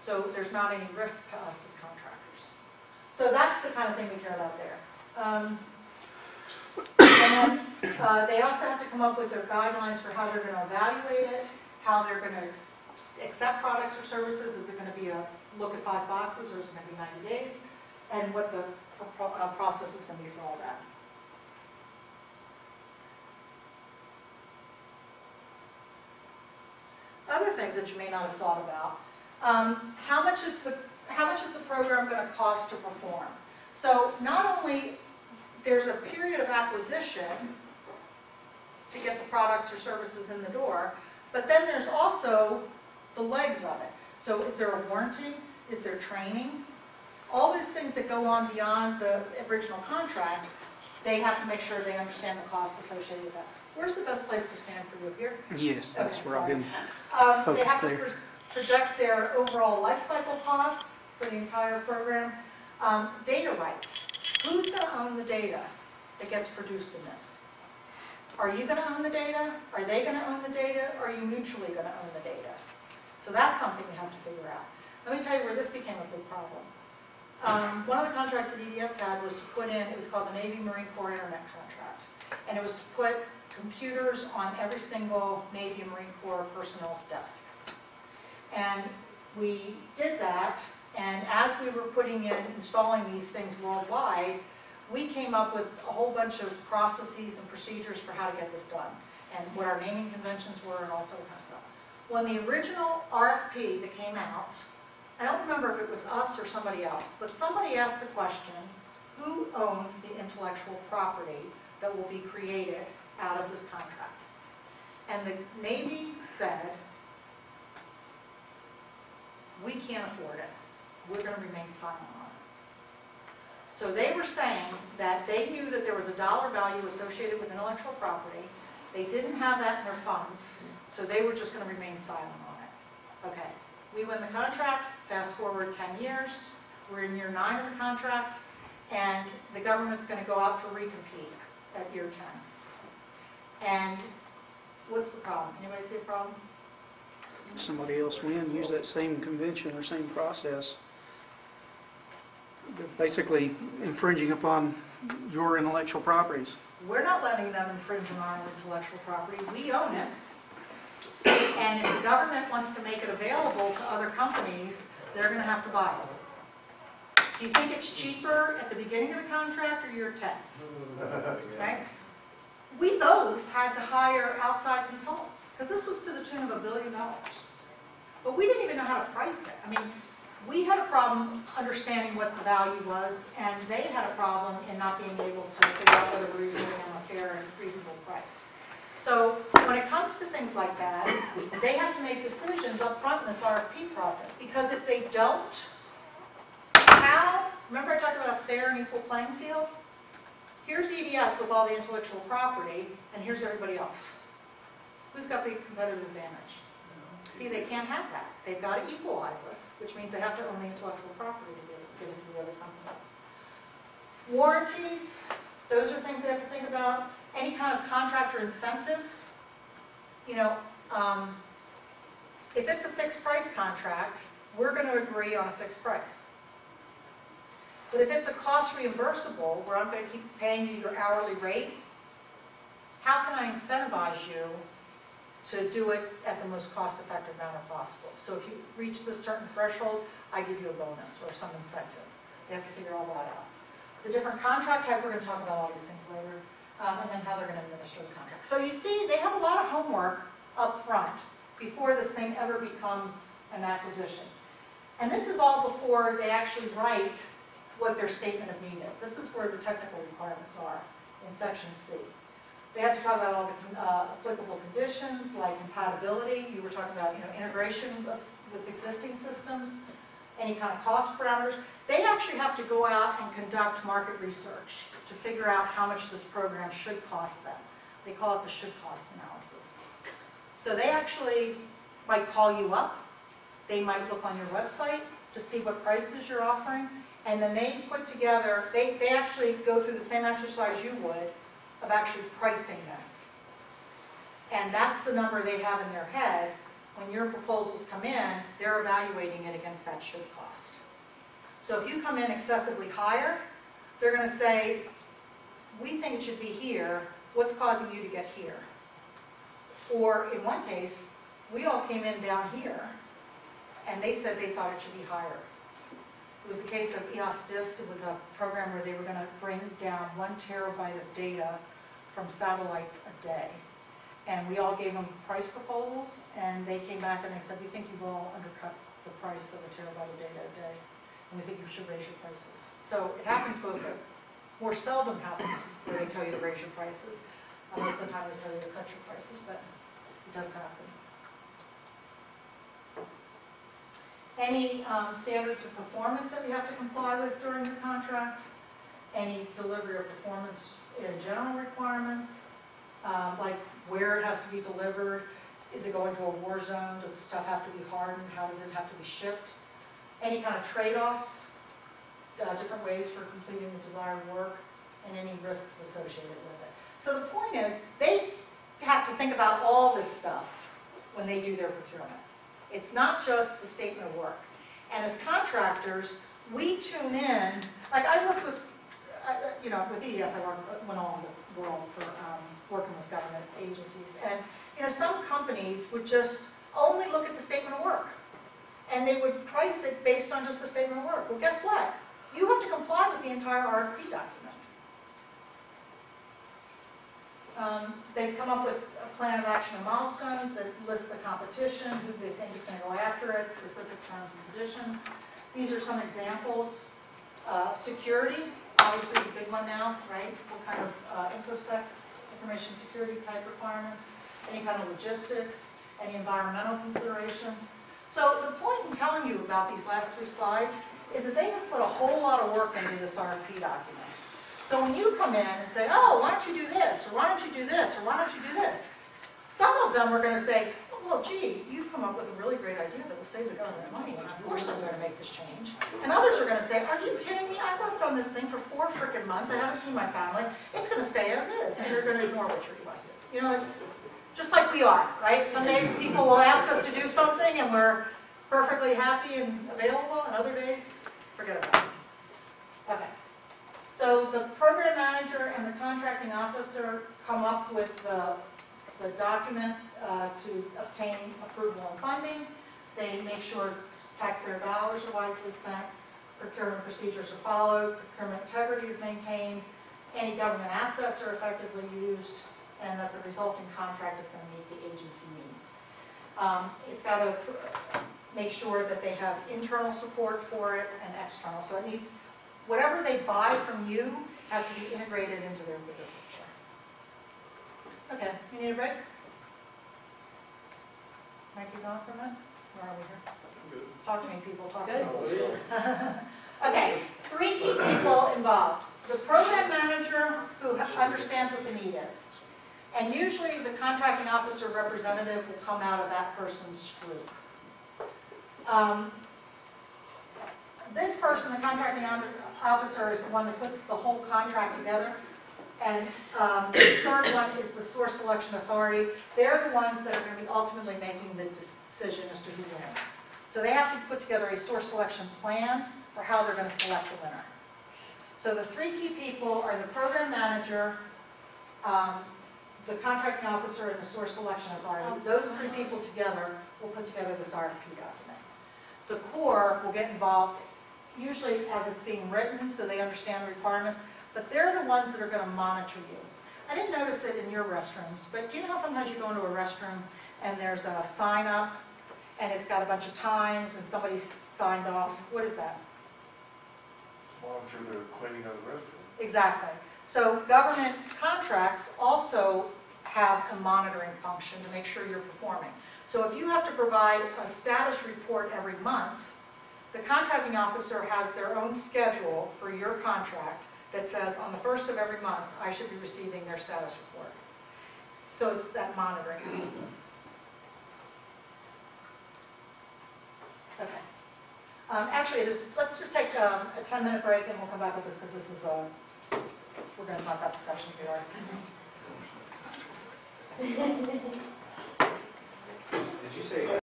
So there's not any risk to us as contractors. So that's the kind of thing we care about there. And then they also have to come up with their guidelines for how they're going to evaluate it, how they're going to accept products or services. Is it going to be a look at 5 boxes, or is it going to be 90 days? And what the process is going to be for all that. Other things that you may not have thought about. How much is the program going to cost to perform? So not only there's a period of acquisition to get the products or services in the door, but then there's also the legs of it. So is there a warranty? Is there training? All those things that go on beyond the original contract, they have to make sure they understand the cost associated with that. Where's the best place to stand for you here? Yes, that's Okay, where I've been they have focused there. to project their overall life cycle costs for the entire program. Data rights. Who's going to own the data that gets produced in this? Are you going to own the data? Are they going to own the data? Or are you mutually going to own the data? So that's something we have to figure out. Let me tell you where this became a big problem. One of the contracts that EDS had was to put in, it was called the Navy Marine Corps Internet contract. And it was to put computers on every single Navy and Marine Corps personnel's desk. And we did that, and as we were installing these things worldwide, we came up with a whole bunch of processes and procedures for how to get this done, and what our naming conventions were, and all sorts of kind of stuff. When the original RFP that came out, I don't remember if it was us or somebody else, but somebody asked the question, who owns the intellectual property that will be created out of this contract? And the Navy said, we can't afford it. We're going to remain silent on it. So they were saying that they knew that there was a dollar value associated with intellectual property. They didn't have that in their funds, so they were just going to remain silent on it. Okay, we win the contract, fast forward 10 years, we're in year 9 of the contract, and the government's going to go out for recompete at year 10. And what's the problem? Anybody see a problem? Somebody else win, use that same convention or same process. They're basically infringing upon your intellectual properties. We're not letting them infringe on our intellectual property. We own it. And if the government wants to make it available to other companies, they're going to have to buy it. Do you think it's cheaper at the beginning of the contract or year 10? Right? We both had to hire outside consultants because this was to the tune of $1 billion. But we didn't even know how to price it. I mean, we had a problem understanding what the value was, and they had a problem in not being able to figure out whether we were giving them a fair and reasonable price. So when it comes to things like that, they have to make decisions up front in this RFP process, because if they don't, remember I talked about a fair and equal playing field? Here's EDS with all the intellectual property, and here's everybody else. Who's got the competitive advantage? See, they can't have that. They've got to equalize us, which means they have to own the intellectual property to get into the other companies. Warranties, those are things they have to think about. Any kind of contract or incentives. You know, if it's a fixed price contract, we're going to agree on a fixed price. But if it's a cost reimbursable, where I'm going to keep paying you your hourly rate, how can I incentivize you to do it at the most cost-effective manner possible? So if you reach this certain threshold, I give you a bonus or some incentive. They have to figure all that out. The different contract type, we're going to talk about all these things later, and then how they're going to administer the contract. So you see, they have a lot of homework up front before this thing ever becomes an acquisition. And this is all before they actually write what their statement of need is. This is where the technical requirements are in Section C. They have to talk about all the applicable conditions, like compatibility. You were talking about, integration with existing systems, any kind of cost parameters. They actually have to go out and conduct market research to figure out how much this program should cost them. They call it the should cost analysis. So they actually might call you up. They might look on your website to see what prices you're offering. And then they put together, they actually go through the same exercise you would of actually pricing this. And that's the number they have in their head when your proposals come in, they're evaluating it against that should cost. So if you come in excessively higher, they're going to say, we think it should be here, what's causing you to get here? Or in one case, we all came in down here, and they said they thought it should be higher. It was the case of EOS-DIS. It was a program where they were going to bring down 1 terabyte of data from satellites a day. And we all gave them price proposals, and they came back and they said, we think you've all undercut the price of a terabyte of data a day, and we think you should raise your prices. So it happens both ways. More seldom happens where they tell you to raise your prices. Most of the time they tell you to cut your prices, but it does happen. Any standards of performance that we have to comply with during the contract? Any delivery or performance in general requirements? Like where it has to be delivered? Is it going to a war zone? Does the stuff have to be hardened? How does it have to be shipped? Any kind of trade-offs? Different ways for completing the desired work, and any risks associated with it. So the point is, they have to think about all this stuff when they do their procurement. It's not just the statement of work. And as contractors, we tune in, like I worked with, with EDS, I went all over the world for working with government agencies. And, some companies would just only look at the statement of work. And they would price it based on just the statement of work. Well, guess what? You have to comply with the entire RFP document. They come up with a plan of action and milestones that list the competition, who they think is going to go after it, specific terms and conditions. These are some examples. Security, obviously is a big one now, right? What kind of InfoSec, information security type requirements, any kind of logistics, any environmental considerations. So the point in telling you about these last 3 slides is that they have put a whole lot of work into this RFP document. So when you come in and say, oh, why don't you do this, or why don't you do this, or why don't you do this, some of them are going to say, well, gee, you've come up with a really great idea that will save the government money, and of course I'm going to make this change. And others are going to say, are you kidding me? I worked on this thing for 4 freaking months. I haven't seen my family. It's going to stay as is, and you're going to ignore what your request is. It's just like we are, right? Some days people will ask us to do something, and we're perfectly happy and available, and other days, forget about it. Okay. So the program manager and the contracting officer come up with the document to obtain approval and funding. They make sure taxpayer dollars are wisely spent, procurement procedures are followed, procurement integrity is maintained, any government assets are effectively used, and that the resulting contract is going to meet the agency needs. It's got to make sure that they have internal support for it and external. So it needs, whatever they buy from you has to be integrated into their bigger picture. Okay, you need a break? Can I keep going for a minute? Where are we here? Talk to me, people. Talk to me. Okay, 3 key people involved. The program manager, who understands what the need is. And usually the contracting officer representative will come out of that person's group. This person, the contracting officer, is the one that puts the whole contract together. And the third one is the source selection authority. They're the ones that are going to be ultimately making the decision as to who wins. So they have to put together a source selection plan for how they're going to select the winner. So the 3 key people are the program manager, the contracting officer, and the source selection authority. Those 3 people together will put together this RFP document. The Corps will get involved, usually as it's being written, so they understand the requirements, but they're the ones that are going to monitor you. I didn't notice it in your restrooms, but do you know how sometimes you go into a restroom and there's a sign up and it's got a bunch of times and somebody's signed off? What is that? Monitor the cleaning of the restroom. Exactly. So government contracts also have a monitoring function to make sure you're performing. So if you have to provide a status report every month, the contracting officer has their own schedule for your contract that says on the 1st of every month, I should be receiving their status report. So it's that monitoring process. Okay. Actually, let's just take a 10-minute break and we'll come back with this because this is we're going to talk about the section of the RFP. Did you say